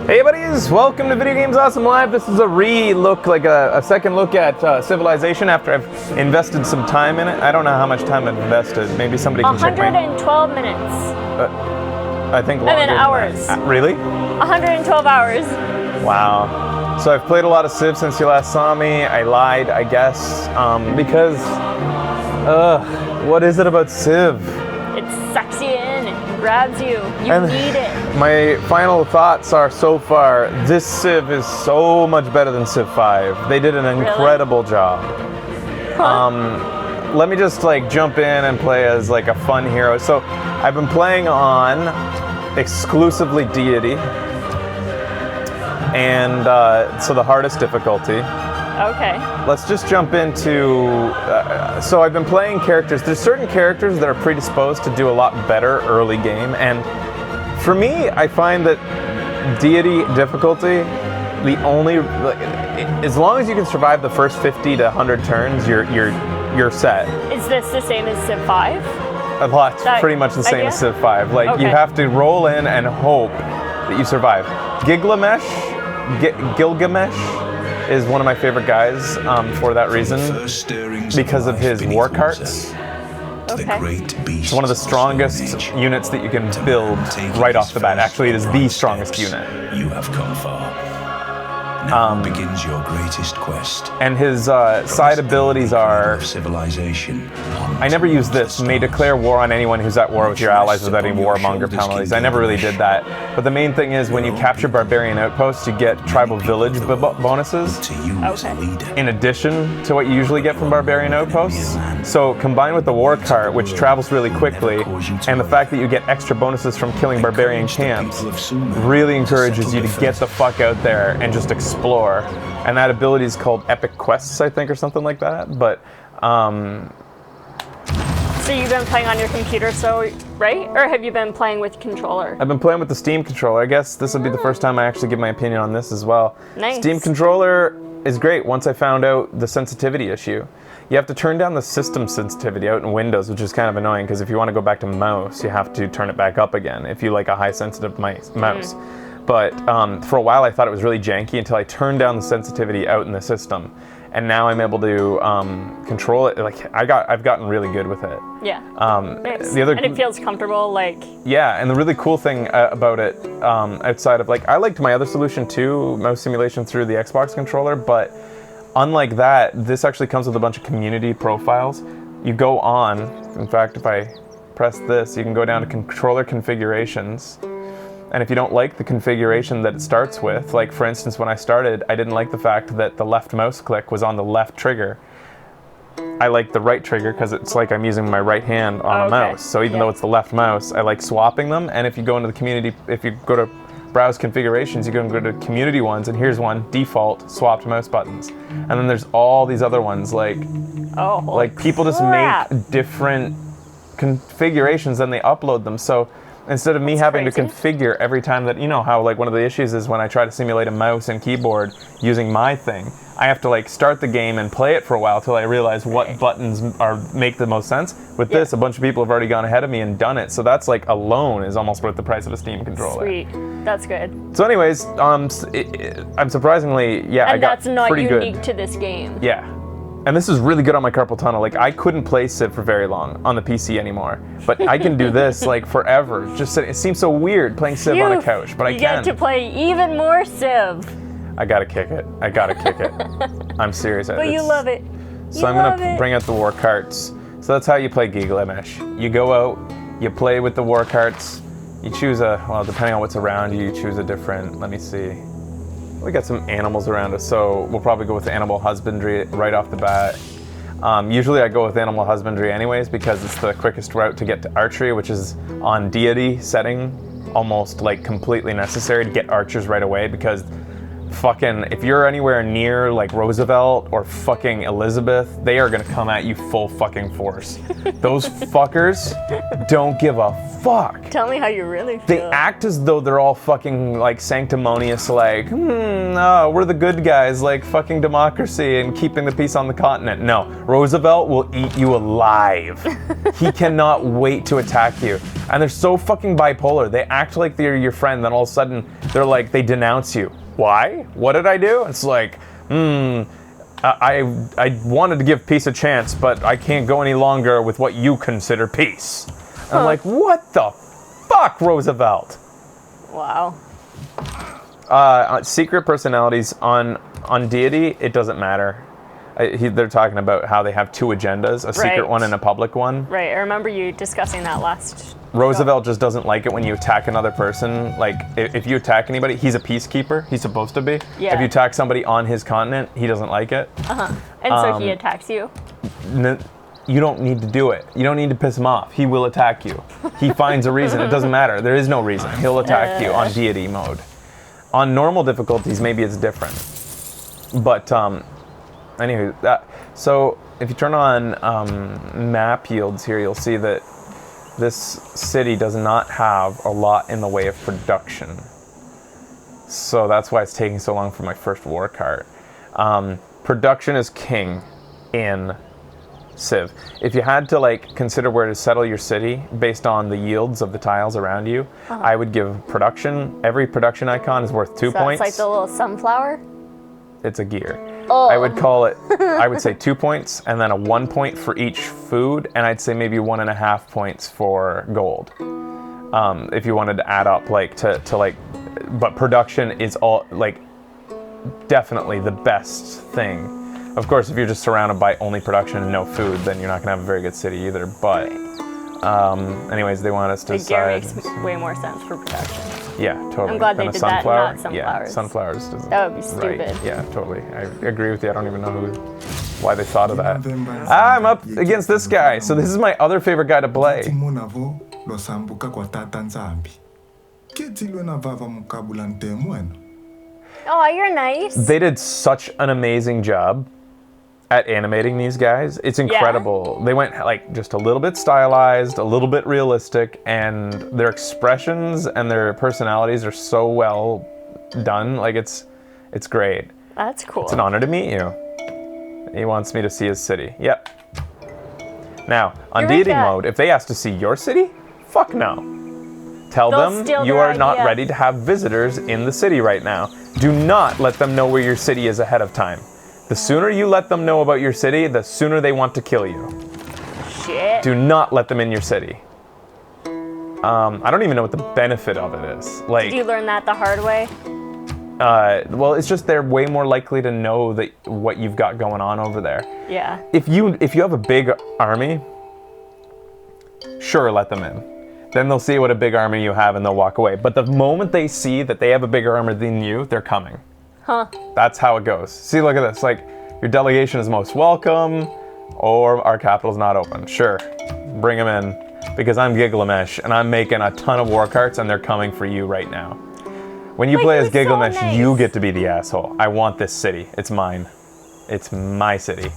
Hey buddies, welcome to Video Games Awesome Live. This is a re-look, like a second look at Civilization after I've invested some time in it. I don't know how much time I've invested. Maybe somebody can check me. 112 minutes. I think longer. And then hours. Really? 112 hours. Wow. So I've played a lot of Civ since you last saw me. I lied, I guess, because, what is it about Civ? It sucks you in, it grabs you, you need it. My final thoughts are, so far, this Civ is so much better than Civ V. They did an incredible job. Huh? Let me just jump in and play as a fun hero. So I've been playing on exclusively deity, and so the hardest difficulty. Okay. Let's just jump into, so I've been playing characters. There's certain characters that are predisposed to do a lot better early game, and for me, I find that deity difficulty, as long as you can survive the first 50 to 100 turns, you're set. Is this the same as Civ V? A lot, pretty much the same as Civ V. Okay. You have to roll in and hope that you survive. Gilgamesh is one of my favorite guys for that reason, because of his war carts. Okay. It's one of the strongest units that you can build right off the bat. Actually, it is the strongest unit. You have come far. Now begins your greatest quest. And his side abilities are... Civilization. I never use this. May declare war on anyone who's at war with your allies without any warmonger penalties. I never really did that. But the main thing is, when you capture barbarian outposts, you get tribal village bonuses. To you as a leader. In addition to what you usually get from barbarian outposts. So combined with the war cart, which travels really quickly, and the fact that you get extra bonuses from killing barbarian camps, really encourages you to get the fuck out there and just explore. And that ability is called Epic Quests, I think, or something like that. But so you've been playing on your computer, right? Or have you been playing with controller? I've been playing with the Steam controller. I guess this will be the first time I actually give my opinion on this as well. Nice. Steam controller is great once I found out the sensitivity issue. You have to turn down the system sensitivity out in Windows, which is kind of annoying, because if you want to go back to mouse, you have to turn it back up again if you like a high sensitive mouse. But for a while I thought it was really janky until I turned down the sensitivity out in the system. And now I'm able to control it. I've gotten really good with it. Yeah. Nice. And it feels comfortable, Yeah, and the really cool thing about it, outside of I liked my other solution too, mouse simulation through the Xbox controller, but unlike that, this actually comes with a bunch of community profiles. You go on, in fact, if I press this, you can go down to controller configurations. And if you don't like the configuration that it starts with, for instance, when I started, I didn't like the fact that the left mouse click was on the left trigger. I like the right trigger because it's like I'm using my right hand on a mouse. So even though it's the left mouse, I like swapping them. And if you go into the community, if you go to browse configurations, you can go to community ones, and here's one, default swapped mouse buttons. And then there's all these other ones, people just make different configurations and they upload them. So instead of me having to configure every time that, you know how one of the issues is when I try to simulate a mouse and keyboard using my thing, I have to start the game and play it for a while till I realize what buttons make the most sense. With this, a bunch of people have already gone ahead of me and done it, so that's alone is almost worth the price of a Steam controller. Sweet, that's good. So anyways, I'm surprisingly, I got pretty good. And that's not unique to this game. Yeah. And this is really good on my carpal tunnel. I couldn't play Civ for very long on the PC anymore, but I can do this forever. It seems so weird playing Civ on a couch, but I can. You get to play even more Civ. I gotta kick it. I'm serious. But you love it. So I'm gonna bring out the war carts. So that's how you play Gilgamesh. You go out, you play with the war carts. You choose depending on what's around you, you choose a different. Let me see. We got some animals around us, so we'll probably go with animal husbandry right off the bat. Usually I go with animal husbandry anyways, because it's the quickest route to get to archery, which is on deity setting, almost completely necessary to get archers right away, because fucking, if you're anywhere near like Roosevelt or fucking Elizabeth, they are gonna come at you full fucking force. Those fuckers don't give a fuck. Tell me how you really feel. They act as though they're all fucking like sanctimonious, like, no, we're the good guys, like fucking democracy and keeping the peace on the continent. No, Roosevelt will eat you alive. He cannot wait to attack you. And they're so fucking bipolar. They act like they're your friend, then all of a sudden they're like, they denounce you. Why? What did I do? It's like, I wanted to give peace a chance, but I can't go any longer with what you consider peace. I'm like, what the fuck, Roosevelt? Wow. Secret personalities on deity, it doesn't matter. They're talking about how they have two agendas, a secret one and a public one. Right, I remember you discussing that last. Roosevelt just doesn't like it when you attack another person. Like, if you attack anybody, he's a peacekeeper. He's supposed to be. Yeah. If you attack somebody on his continent, he doesn't like it. And so he attacks you? You don't need to do it. You don't need to piss him off. He will attack you. He finds a reason. It doesn't matter. There is no reason. He'll attack you on deity mode. On normal difficulties, maybe it's different. But, anywho, so if you turn on map yields here, you'll see that this city does not have a lot in the way of production. So that's why it's taking so long for my first war cart. Production is king in Civ. If you had to like consider where to settle your city based on the yields of the tiles around you, I would give production. Every production icon is worth 2 points. It's like the little sunflower? It's a gear. Oh. I would call it, I would say 2 points and then a 1 point for each food, and I'd say maybe 1.5 points for gold. If you wanted to add up like to like, but production is all like definitely the best thing. Of course, if you're just surrounded by only production and no food, then you're not gonna have a very good city either. But anyways, they want us to decide. The gear makes way more sense for production. Yeah, totally. I'm glad they Than a did that, sunflower. not sunflowers. Yeah, sunflowers. That would be stupid. Right. Yeah, totally. I agree with you. I don't even know why they thought of that. I'm up against this guy, so this is my other favorite guy to play. Oh, you're nice. They did such an amazing job at animating these guys. It's incredible. They went like just a little bit stylized, a little bit realistic, and their expressions and their personalities are so well done. Like it's great. That's cool. It's an honor to meet you. He wants me to see his city. Yep. Now, on deity mode, if they ask to see your city, fuck no. Tell them you are not ready to have visitors in the city right now. Do not let them know where your city is ahead of time. The sooner you let them know about your city, the sooner they want to kill you. Shit. Do not let them in your city. I don't even know what the benefit of it is. Like, Did you learn that the hard way? well, it's just they're way more likely to know that what you've got going on over there. Yeah. If you have a big army, sure, let them in. Then they'll see what a big army you have and they'll walk away. But the moment they see that they have a bigger army than you, they're coming. Huh. That's how it goes. See, look at this. Like, your delegation is most welcome, or our capital's not open. Sure, bring them in, because I'm Gilgamesh, and I'm making a ton of war carts, and they're coming for you right now. When you play as Gilgamesh, so nice. you get to be the asshole. I want this city. It's mine. It's my city.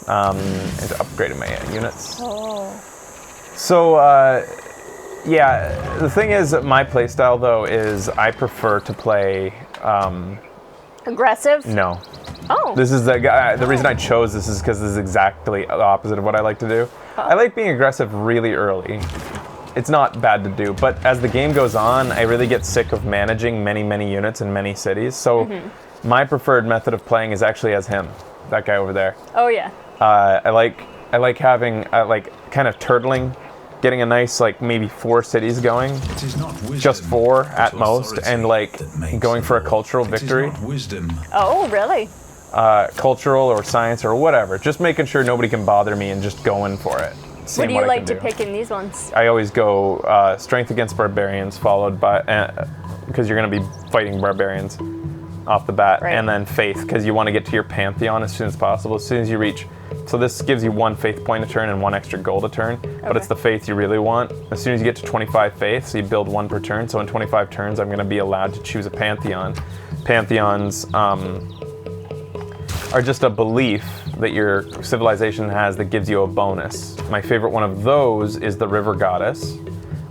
And to upgrade my units. Oh. So, yeah, the thing is, my playstyle, though, is I prefer to play... Aggressive? No. Oh. This is the guy. The reason I chose this is because this is exactly the opposite of what I like to do. I like being aggressive really early. It's not bad to do, but as the game goes on, I really get sick of managing many, many units in many cities. So my preferred method of playing is actually as him, that guy over there. Oh yeah. I like having kind of turtling, getting a nice maybe 4 cities going, just 4 at most, and going for a cultural victory. Oh really? Cultural or science or whatever. Just making sure nobody can bother me and just going for it. What do you like to pick in these ones? I always go strength against barbarians, followed by because you're going to be fighting barbarians off the bat, and then faith, because you want to get to your pantheon as soon as possible. As soon as you reach So this gives you 1 faith point a turn and 1 extra gold a turn, but it's the faith you really want. As soon as you get to 25 faith, so you build 1 per turn, so in 25 turns I'm going to be allowed to choose a pantheon. Pantheons are just a belief that your civilization has that gives you a bonus. My favorite one of those is the River Goddess,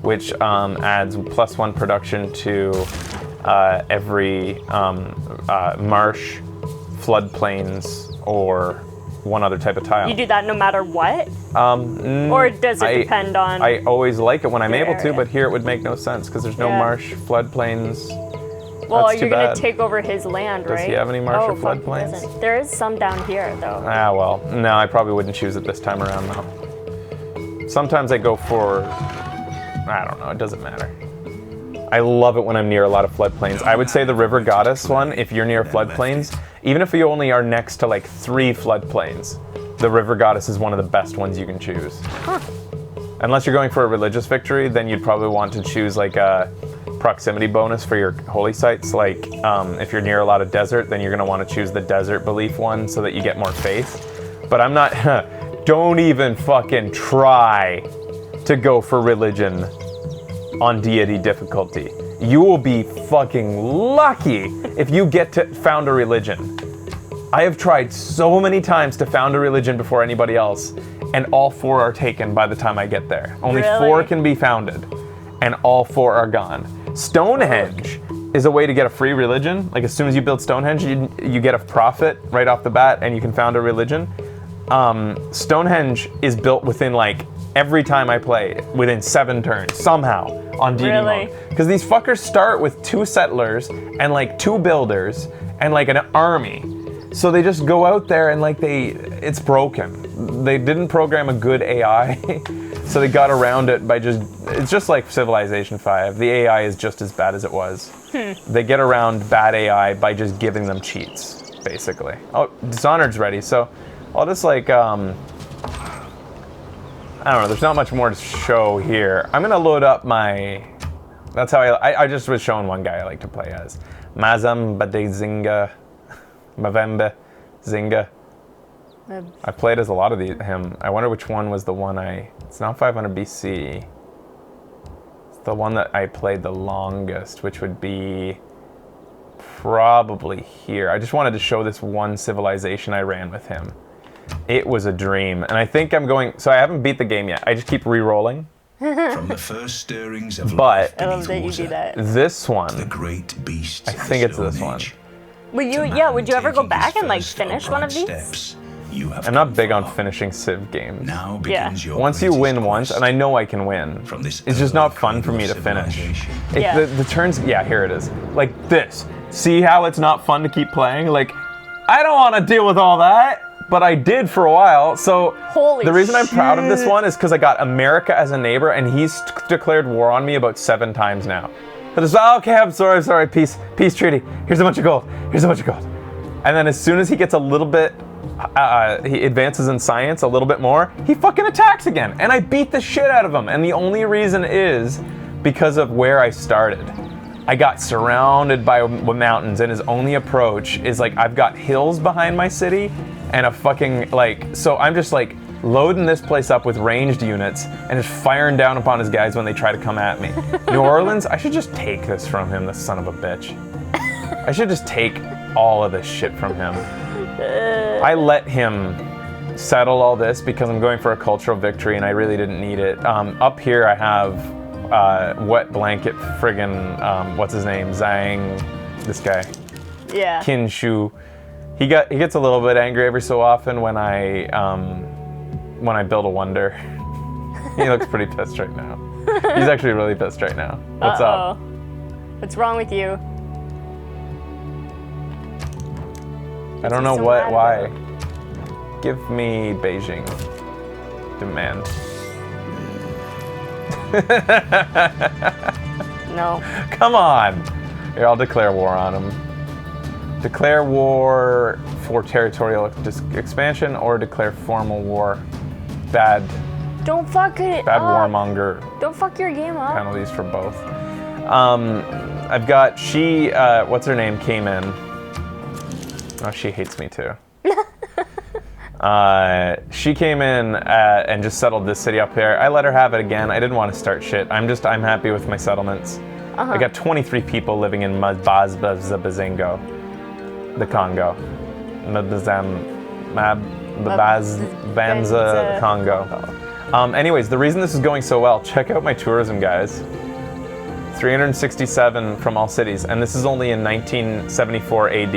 which adds +1 production to every marsh, floodplains, or one other type of tile. You do that no matter what? Or does it depend on... I always like it when I'm able to, area? but here it would make no sense because there's no marsh, floodplains. Well, That's too you're going bad. to take over his land, right? Does he have any marsh or fuck, he floodplains? doesn't. There is some down here, though. Ah, well, no, I probably wouldn't choose it this time around, though. Sometimes I go for... I don't know, it doesn't matter. I love it when I'm near a lot of floodplains. I would say the River Goddess one, if you're near floodplains, even if you only are next to like 3 floodplains, the River Goddess is one of the best ones you can choose. Huh. Unless you're going for a religious victory, then you'd probably want to choose like a proximity bonus for your holy sites. Like if you're near a lot of desert, then you're gonna want to choose the desert belief one so that you get more faith. But I'm not, don't even fucking try to go for religion on deity difficulty. You will be fucking lucky if you get to found a religion. I have tried so many times to found a religion before anybody else, and all 4 are taken by the time I get there. Only Really? 4 can be founded, and all 4 are gone. Stonehenge is a way to get a free religion. Like as soon as you build Stonehenge, you get a profit right off the bat, and you can found a religion. Stonehenge is built within like every time I play, within 7 turns, somehow, on deity Really? mode. Because these fuckers start with 2 settlers, and like 2 builders, and like an army. So they just go out there and like it's broken. They didn't program a good AI, so they got around it by it's just like Civilization V. The AI is just as bad as it was. They get around bad AI by just giving them cheats, basically. Oh, Dishonored's ready, so I'll just like, I don't know, there's not much more to show here. I'm gonna load up my, that's how I just was showing one guy I like to play as. Mazam Badezinga, Mavembe Zinga. I played as a lot of him. I wonder which one was the one it's not 500 BC. It's the one that I played the longest, which would be probably here. I just wanted to show this one civilization I ran with him. It was a dream, and I think I'm going, so I haven't beat the game yet. I just keep re-rolling. From the first stirrings of But life I love beneath that you do water, that. this one, the great beasts I of the think it's Stone this one. Age. Would To you man would you ever go taking back his and like first finish one of upright these? steps, you have I'm not come big on far. finishing Civ games. Now begins your Once you greatest win once, quest. and I know I can win, From this it's just early not fun for cradle me of to finish. civilization. Yeah. The turns, yeah, here it is. Like this. See how it's not fun to keep playing? Like, I don't want to deal with all that, but I did for a while. So Holy the reason I'm proud of this shit. one is because I got America as a neighbor, and he's declared war on me about 7 times now. But it's, okay, I'm sorry, peace treaty. Here's a bunch of gold. And then as soon as he gets a little bit, he advances in science a little bit more, he fucking attacks again. And I beat the shit out of him. And the only reason is because of where I started. I got surrounded by mountains, and his only approach is like, I've got hills behind my city and a fucking like, so I'm just like loading this place up with ranged units and just firing down upon his guys when they try to come at me. New Orleans, I should just take this from him, the son of a bitch. I should just take all of this shit from him. I let him settle all this because I'm going for a cultural victory and I really didn't need it. Up here I have Wet Blanket friggin', what's his name? Zhang, this guy. Yeah. Kinshu. He gets a little bit angry every so often when I build a wonder. He looks pretty pissed right now. He's actually really pissed right now. What's up? What's wrong with you? I don't know so what, mad why. Give me Beijing. Demand. No. Come on. Here, I'll declare war on him. Declare war for territorial expansion or declare formal war. Bad Don't fuck it up. warmonger Don't fuck your game up. penalties for both. I've got what's her name came in. Oh, she hates me too. She came in and just settled this city up here. I let her have it again. I didn't want to start shit. I'm happy with my settlements. I got 23 people living in Bazingo, the Congo. Banza, Congo. Anyways, the reason this is going so well, check out my tourism, guys. 367 from all cities, and this is only in 1974 AD.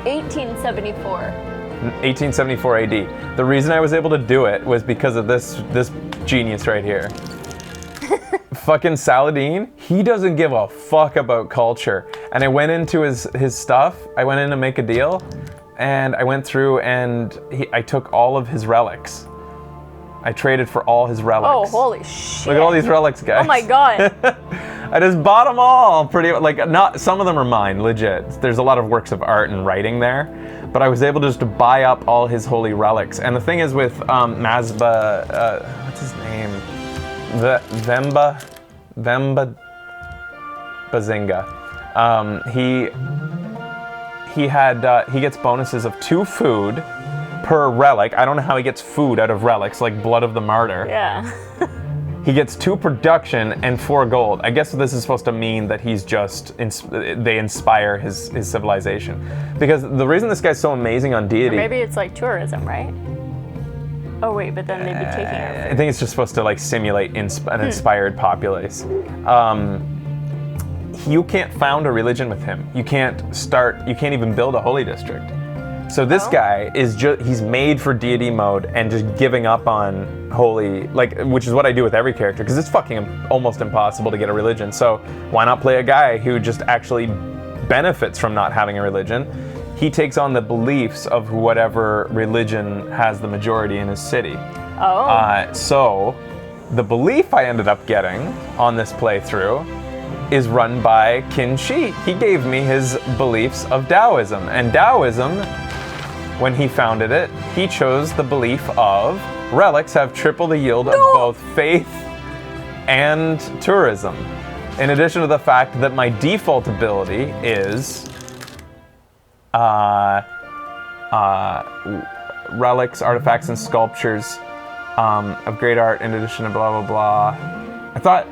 1874 AD. The reason I was able to do it was because of this genius right here. Fucking Saladin, he doesn't give a fuck about culture. And I went into his stuff. I went in to make a deal, and I went through and I took all of his relics. I traded for all his relics. Oh, holy shit. Look at all these relics, guys. Oh my god. I just bought them all not some of them are mine, legit. There's a lot of works of art and writing there, but I was able just to buy up all his holy relics. And the thing is with Mazba, what's his name? Vemba Bazinga. He gets bonuses of 2 food per relic. I don't know how he gets food out of relics, like Blood of the Martyr. Yeah. He gets 2 production and 4 gold. I guess this is supposed to mean that he's just, they inspire his civilization. Because the reason this guy's so amazing on deity... Or maybe it's like tourism, right? Oh wait, but then they'd be taking it. I think it's just supposed to like simulate an inspired populace. You can't found a religion with him. You can't even build a holy district. So this guy is he's made for deity mode and just giving up on holy, which is what I do with every character, because it's fucking almost impossible to get a religion. So why not play a guy who just actually benefits from not having a religion? He takes on the beliefs of whatever religion has the majority in his city. Oh. So the belief I ended up getting on this playthrough is run by Qin Shi. He gave me his beliefs of Taoism. And Taoism, when he founded it, he chose the belief of relics have triple the yield of both faith and tourism. In addition to the fact that my default ability is relics, artifacts, and sculptures of great art in addition to blah, blah, blah. I thought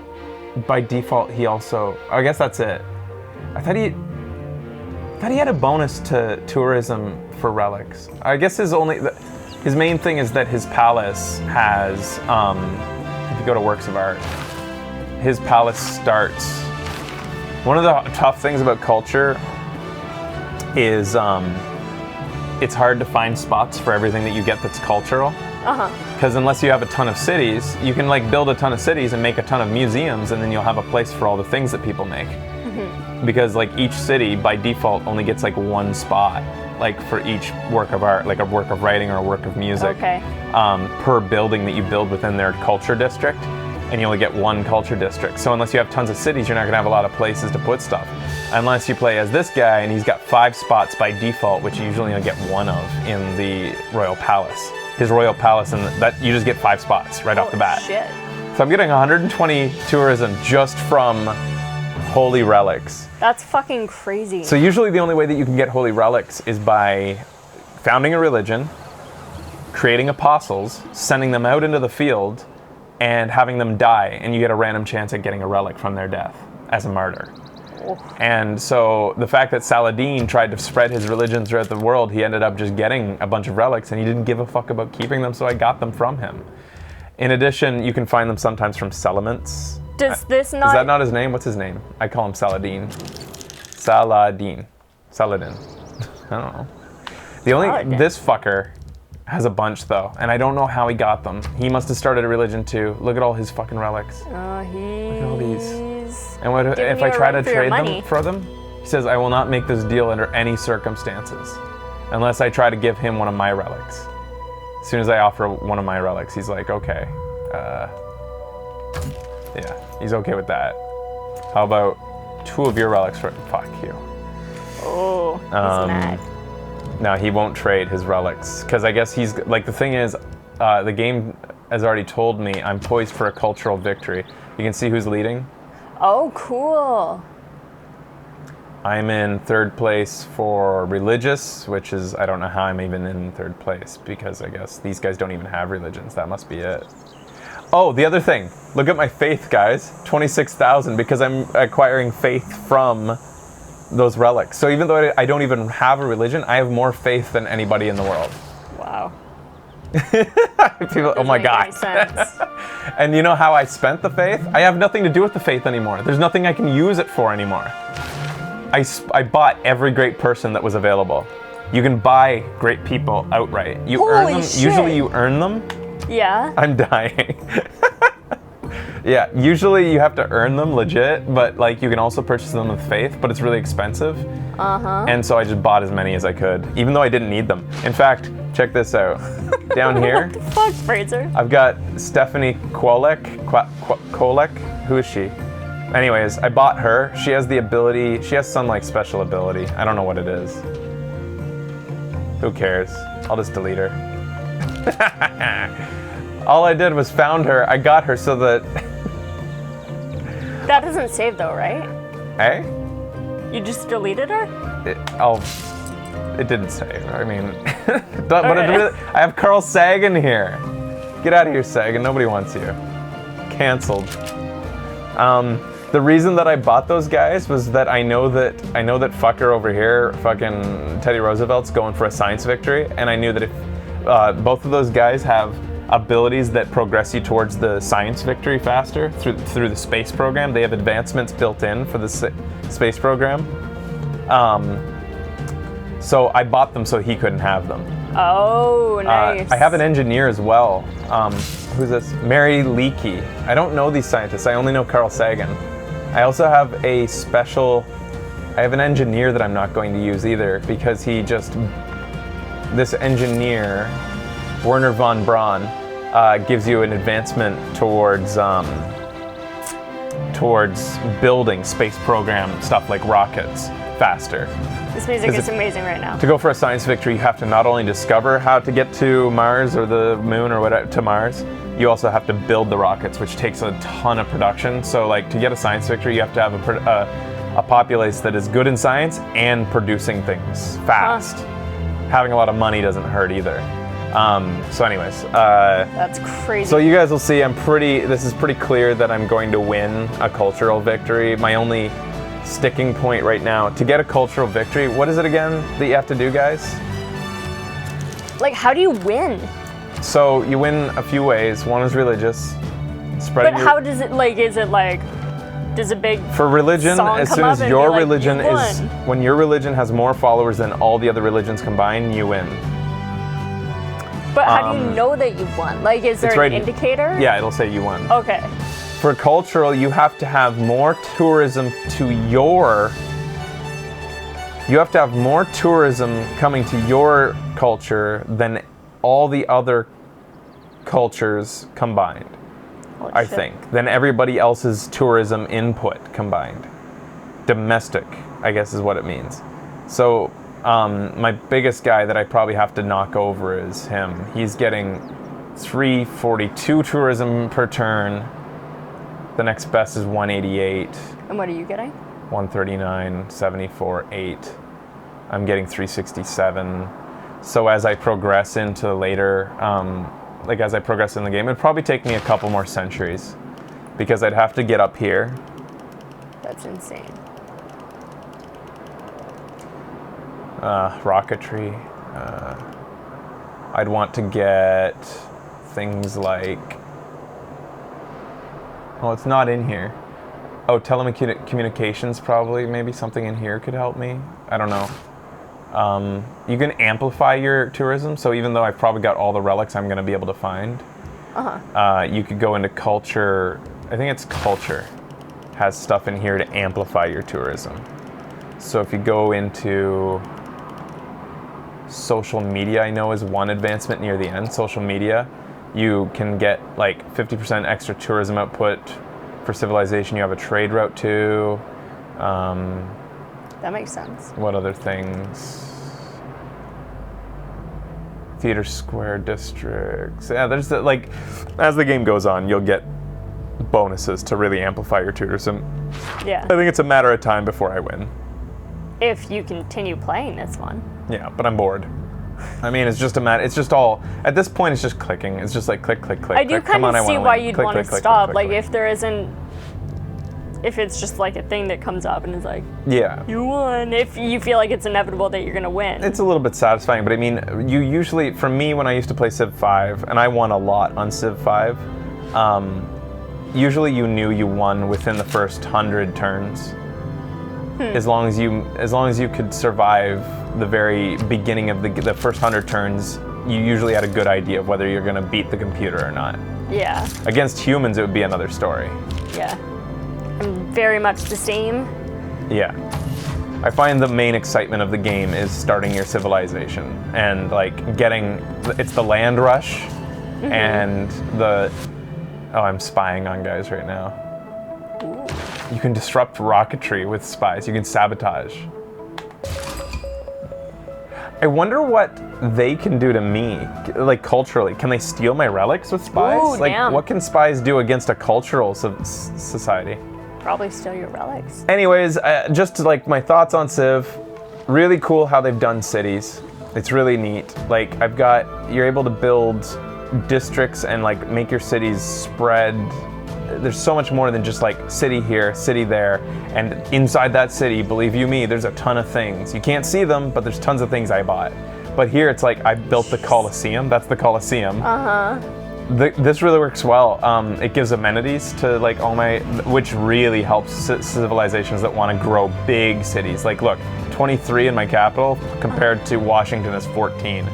by default he also, I guess that's it. I thought he had a bonus to tourism for relics. I guess his main thing is that his palace has, if you go to works of art, his palace starts. One of the tough things about culture is it's hard to find spots for everything that you get that's cultural. Because unless you have a ton of cities, you can build a ton of cities and make a ton of museums, and then you'll have a place for all the things that people make. Because each city by default only gets 1 spot, for each work of art, like a work of writing or a work of music, per building that you build within their culture district, and you only get 1 culture district. So unless you have tons of cities, you're not gonna have a lot of places to put stuff. Unless you play as this guy and he's got 5 spots by default, which you usually only get 1 of in the royal palace. His royal palace, and that you just get 5 spots right off the bat. Shit. So I'm getting 120 tourism just from holy relics. That's fucking crazy. So usually the only way that you can get holy relics is by founding a religion, creating apostles, sending them out into the field, and having them die, and you get a random chance at getting a relic from their death as a martyr. And so the fact that Saladin tried to spread his religion throughout the world, he ended up just getting a bunch of relics, and he didn't give a fuck about keeping them, so I got them from him. In addition, you can find them sometimes from settlements. Does this not... Is that not his name? What's his name? I call him Saladin. Saladin. I don't know. This fucker has a bunch though, and I don't know how he got them. He must have started a religion too. Look at all his fucking relics. Look at all these. And what if I try to trade them for them? He says, I will not make this deal under any circumstances, unless I try to give him one of my relics. As soon as I offer one of my relics, he's like, okay. Yeah, he's okay with that. How about 2 of your relics for fuck you? Oh, he's mad. No, he won't trade his relics, because I guess he's, the thing is, the game has already told me I'm poised for a cultural victory. You can see who's leading. Oh, cool. I'm in third place for religious, which is, I don't know how I'm even in third place, because I guess these guys don't even have religions. That must be it. Oh, the other thing. Look at my faith, guys. 26,000, because I'm acquiring faith from those relics. So even though I don't even have a religion, I have more faith than anybody in the world. Wow. People, oh my God. Doesn't make any sense. And you know how I spent the faith? I have nothing to do with the faith anymore. There's nothing I can use it for anymore. I bought every great person that was available. You can buy great people outright. You earn Holy them. shit. Usually you earn them. Yeah. I'm dying. Yeah, usually you have to earn them legit, but like you can also purchase them with faith, but it's really expensive. And so I just bought as many as I could, even though I didn't need them. In fact, check this out. Down here, What the fuck, Fraser? I've got Stephanie Kolek. Who is she? Anyways, I bought her. She has the ability, she has some like special ability. I don't know what it is. Who cares? I'll just delete her. All I did was found her. I got her so that... That doesn't save though, right? Hey? You just deleted her? It didn't save. I mean, but it really, I have Carl Sagan here. Get out of here, Sagan. Nobody wants you. Cancelled. The reason that I bought those guys was that I know that fucker over here, fucking Teddy Roosevelt's going for a science victory, and I knew that if both of those guys have abilities that progress you towards the science victory faster through the space program. They have advancements built in for the space program. So I bought them so he couldn't have them. Oh, nice. I have an engineer as well. Who's this? Mary Leakey. I don't know these scientists. I only know Carl Sagan. I also have I have an engineer that I'm not going to use either, because this engineer, Werner von Braun, gives you an advancement towards building space program stuff like rockets faster. This music is amazing right now. To go for a science victory, you have to not only discover how to get to Mars or the moon or whatever, to Mars, you also have to build the rockets, which takes a ton of production. So like to get a science victory, you have to have a populace that is good in science and producing things fast. Having a lot of money doesn't hurt either. So anyways. That's crazy. So you guys will see this is pretty clear that I'm going to win a cultural victory. My only sticking point right now, to get a cultural victory, what is it again that you have to do, guys? Like, how do you win? So you win a few ways. One is religious. But how does it, like, is it like, does a big for religion, song as come soon up as and your be like, religion "You is, won"? when your religion has more followers than all the other religions combined, you win. But how do you know that you won? Like, is there an indicator? Yeah, it'll say you won. Okay. For cultural, you have to have more tourism you have to have more tourism coming to your culture than all the other cultures combined. Holy I shit. think. Than everybody else's tourism input combined. Domestic, I guess is what it means. So, my biggest guy that I probably have to knock over is him. He's getting 342 tourism per turn. The next best is 188. And what are you getting? 139, 74, 8. I'm getting 367. So as I progress into later, as I progress in the game, it'd probably take me a couple more centuries, because I'd have to get up here. That's insane. Rocketry. I'd want to get things like... Well, it's not in here. Oh, telecommunications probably. Maybe something in here could help me. I don't know. You can amplify your tourism, so even though I've probably got all the relics I'm going to be able to find, you could go into culture. I think it's culture. Has stuff in here to amplify your tourism. So if you go into social media, I know is one advancement near the end. Social media, you can get like 50% extra tourism output. For civilization, you have a trade route too. That makes sense. What other things? Theater Square districts. Yeah, there's like, as the game goes on, you'll get bonuses to really amplify your tourism. Yeah. I think it's a matter of time before I win. if you continue playing this one. Yeah, but I'm bored. I mean, it's just a matter. It's just all at this point. It's just clicking. It's just like click, click, click. I do click. Come kind on, of I see wanna why win. you'd Click, want to click, click, stop. click, Like click. if there isn't, if it's just like a thing that comes up and is like, Yeah. you won. If you feel like it's inevitable that you're gonna win. It's a little bit satisfying, but I mean, you usually, for me, when I used to play Civ 5, and I won a lot on Civ 5, usually you knew you won within the first 100 turns. As long as you could survive the very beginning of the first 100 turns, you usually had a good idea of whether you're going to beat the computer or not. Yeah. Against humans, it would be another story. Yeah. I'm very much the same. Yeah. I find the main excitement of the game is starting your civilization and like it's the land rush and I'm spying on guys right now. Ooh. You can disrupt rocketry with spies. You can sabotage. I wonder what they can do to me, like culturally. Can they steal my relics with spies? Ooh, like, damn. what can spies do against a cultural society? Probably steal your relics. Anyways, just like my thoughts on Civ. Really cool how they've done cities. It's really neat. Like you're able to build districts and like make your cities spread. There's so much more than just like city here, city there, and inside that city, believe you me, there's a ton of things. You can't see them, but there's tons of things I bought. But here it's like I built the Colosseum. That's the Colosseum. This really works well. It gives amenities to like which really helps civilizations that want to grow big cities. Like look, 23 in my capital compared to Washington is 14.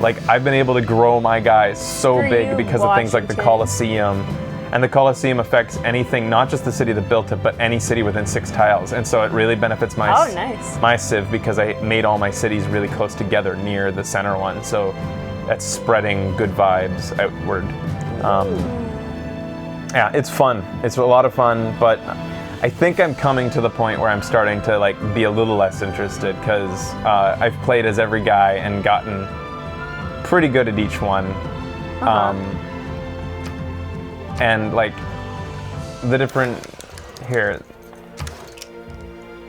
Like I've been able to grow my guys so For big you, because of things like the Washington. Colosseum. And the Colosseum affects anything, not just the city that built it, but any city within 6 tiles. And so it really benefits my nice. my Civ because I made all my cities really close together near the center one. So that's spreading good vibes outward. Yeah, it's fun. It's a lot of fun, but I think I'm coming to the point where I'm starting to like be a little less interested because I've played as every guy and gotten pretty good at each one. And like the different here,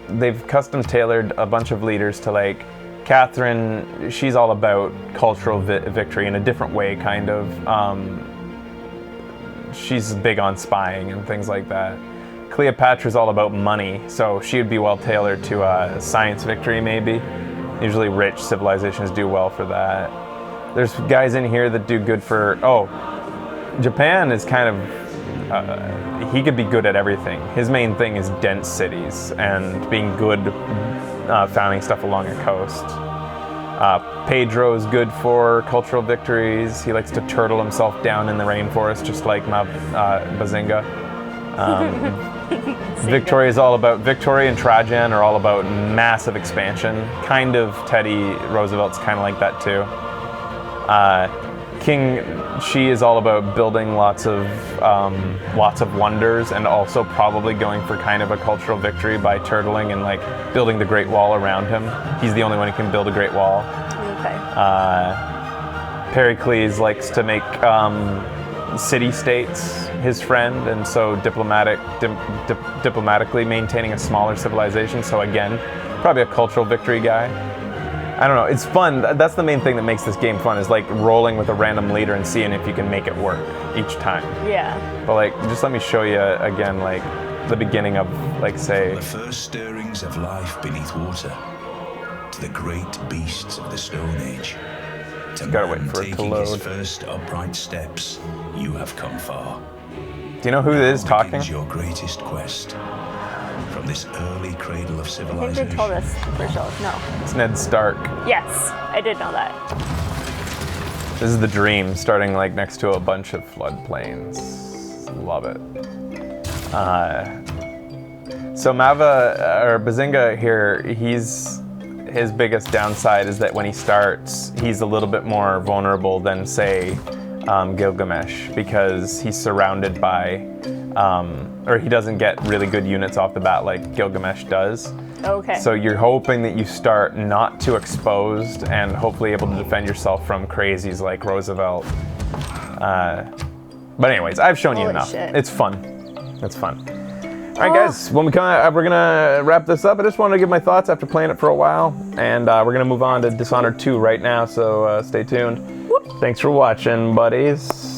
they've custom tailored a bunch of leaders to like Catherine. She's all about cultural victory in a different way, kind of. She's big on spying and things like that. Cleopatra's all about money, so she would be well tailored to science victory, maybe. Usually rich civilizations do well for that. There's guys in here that do good for, Japan is kind of, he could be good at everything. His main thing is dense cities and being good founding stuff along a coast. Pedro's good for cultural victories. He likes to turtle himself down in the rainforest, just like Bazinga. Victoria and Trajan are all about massive expansion. Kind of Teddy Roosevelt's kind of like that too. King Shi is all about building lots of wonders and also probably going for kind of a cultural victory by turtling and like building the Great Wall around him. He's the only one who can build a Great Wall. Okay. Pericles likes to make city-states his friend, and so diplomatically maintaining a smaller civilization. So again, probably a cultural victory guy. I don't know, it's fun. That's the main thing that makes this game fun, is like rolling with a random leader and seeing if you can make it work each time. Yeah. But like, just let me show you again, like the beginning of, like, say, The first stirrings of life beneath water, to the great beasts of the Stone Age, to gotta wait man for it to taking his load. first upright steps, you have come far. Do you know who is Now talking? begins your greatest quest. From this early cradle of I think civilization. they told us for sure. No. It's Ned Stark. Yes, I did know that. This is the dream, starting like next to a bunch of floodplains. Love it. So Bazinga here, his biggest downside is that when he starts, he's a little bit more vulnerable than, say, Gilgamesh, because he's surrounded by, or he doesn't get really good units off the bat like Gilgamesh does. Okay. So you're hoping that you start not too exposed and hopefully able to defend yourself from crazies like Roosevelt. But anyways, I've shown you Holy enough. shit. It's fun. It's fun. All right, guys. When we come, we're gonna wrap this up. I just wanted to give my thoughts after playing it for a while, and we're gonna move on to Dishonored 2 right now. So stay tuned. Thanks for watching, buddies.